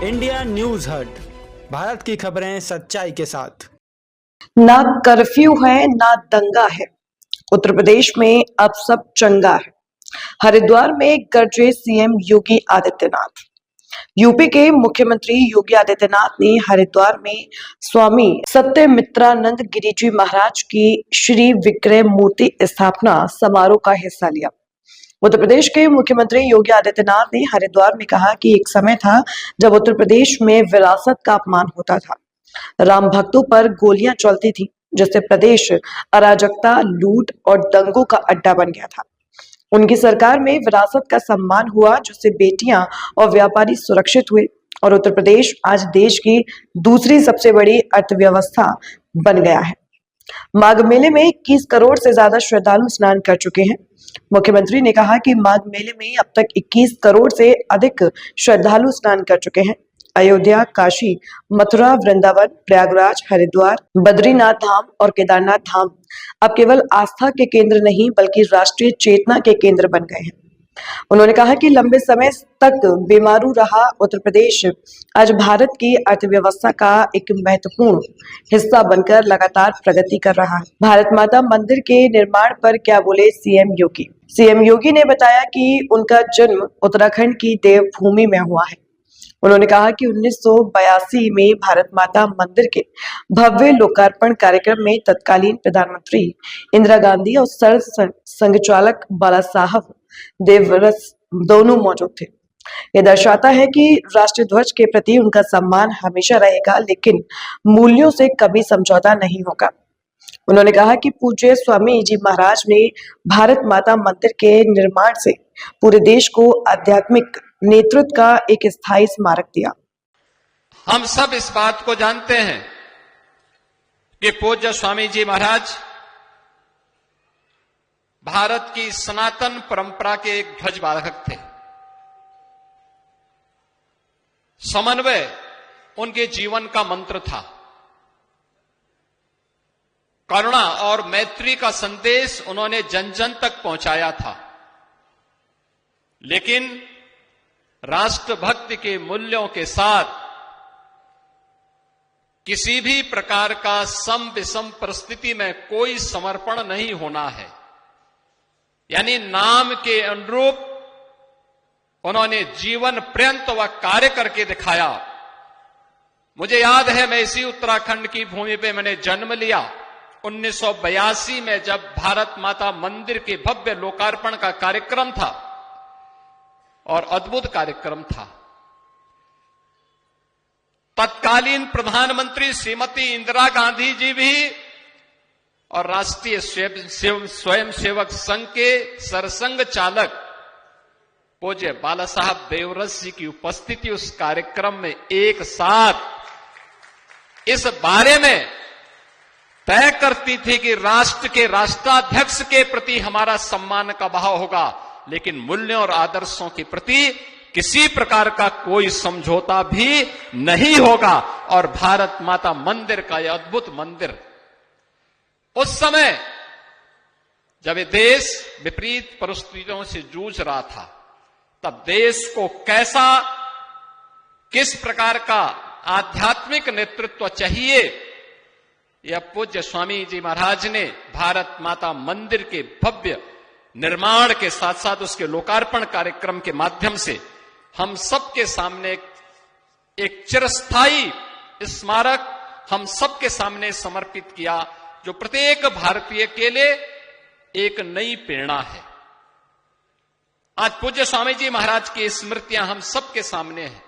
India news हट, भारत की खबरें सच्चाई के साथ। ना कर्फ्यू है ना दंगा है, उत्तर प्रदेश में अब सब चंगा है। हरिद्वार में गरजे सीएम योगी आदित्यनाथ। यूपी के मुख्यमंत्री योगी आदित्यनाथ ने हरिद्वार में स्वामी सत्यमित्रानंद गिरि जी महाराज की श्री विग्रह मूर्ति स्थापना समारोह का हिस्सा लिया। उत्तर प्रदेश के मुख्यमंत्री योगी आदित्यनाथ ने हरिद्वार में कहा कि एक समय था जब उत्तर प्रदेश में विरासत का अपमान होता था, राम भक्तों पर गोलियां चलती थी, जिससे प्रदेश अराजकता, लूट और दंगों का अड्डा बन गया था। उनकी सरकार में विरासत का सम्मान हुआ, जिससे बेटियां और व्यापारी सुरक्षित हुए और उत्तर प्रदेश आज देश की दूसरी सबसे बड़ी अर्थव्यवस्था बन गया है। माघ मेले में 21 करोड़ से ज्यादा श्रद्धालु स्नान कर चुके हैं। मुख्यमंत्री ने कहा कि माघ मेले में अब तक 21 करोड़ से अधिक श्रद्धालु स्नान कर चुके हैं। अयोध्या, काशी, मथुरा, वृंदावन, प्रयागराज, हरिद्वार, बद्रीनाथ धाम और केदारनाथ धाम अब केवल आस्था के केंद्र नहीं बल्कि राष्ट्रीय चेतना के केंद्र बन गए हैं। उन्होंने कहा कि लंबे समय तक बेमारू रहा उत्तर प्रदेश आज भारत की अर्थव्यवस्था का एक महत्वपूर्ण हिस्सा बनकर लगातार प्रगति कर रहा है। भारत माता मंदिर के निर्माण पर क्या बोले सीएम योगी? सीएम योगी ने बताया कि उनका जन्म उत्तराखंड की देवभूमि में हुआ है। उन्होंने कहा कि 1982 में भारत माता मंदिर के भव्य लोकार्पण कार्यक्रम में तत्कालीन प्रधानमंत्री इंदिरा गांधी और संघचालक बाला साहब देवव्रत दोनों मौजूद थे। यह दर्शाता है कि राष्ट्रीय ध्वज के प्रति उनका सम्मान हमेशा रहेगा, लेकिन मूल्यों से कभी समझौता नहीं होगा। उन्होंने कहा कि पूज्य स्वामी जी महाराज ने भारत माता मंदिर के निर्माण से पूरे देश को आध्यात्मिक नेतृत्व का एक स्थायी स्मारक दिया। हम सब इस बात को जानते हैं कि पूज्य स्वामी जी महाराज भारत की सनातन परंपरा के एक ध्वजवाहक थे। समन्वय उनके जीवन का मंत्र था। करुणा और मैत्री का संदेश उन्होंने जन जन तक पहुंचाया था, लेकिन राष्ट्रभक्ति के मूल्यों के साथ किसी भी प्रकार का सम विषम परिस्थिति में कोई समर्पण नहीं होना है। यानी नाम के अनुरूप उन्होंने जीवन पर्यंत वह कार्य करके दिखाया। मुझे याद है, मैं इसी उत्तराखंड की भूमि पे मैंने जन्म लिया। 1982 में जब भारत माता मंदिर के भव्य लोकार्पण का कार्यक्रम था और अद्भुत कार्यक्रम था। तत्कालीन प्रधानमंत्री श्रीमती इंदिरा गांधी जी भी और राष्ट्रीय स्वयंसेवक संघ के सरसंघ चालक पूज्य बाला साहब देवव्रत जी की उपस्थिति उस कार्यक्रम में एक साथ इस बारे में तय करती थी कि राष्ट्र के राष्ट्राध्यक्ष के प्रति हमारा सम्मान का भाव होगा, लेकिन मूल्यों और आदर्शों के प्रति किसी प्रकार का कोई समझौता भी नहीं होगा। और भारत माता मंदिर का यह अद्भुत मंदिर उस समय जब ये देश विपरीत परिस्थितियों से जूझ रहा था, तब देश को किस प्रकार का आध्यात्मिक नेतृत्व चाहिए, यह पूज्य स्वामी जी महाराज ने भारत माता मंदिर के भव्य निर्माण के साथ साथ उसके लोकार्पण कार्यक्रम के माध्यम से हम सबके सामने एक चिरस्थायी स्मारक हम सबके सामने समर्पित किया, जो प्रत्येक भारतीय के लिए एक नई प्रेरणा है। आज पूज्य स्वामी जी महाराज की स्मृतियां हम सबके सामने हैं।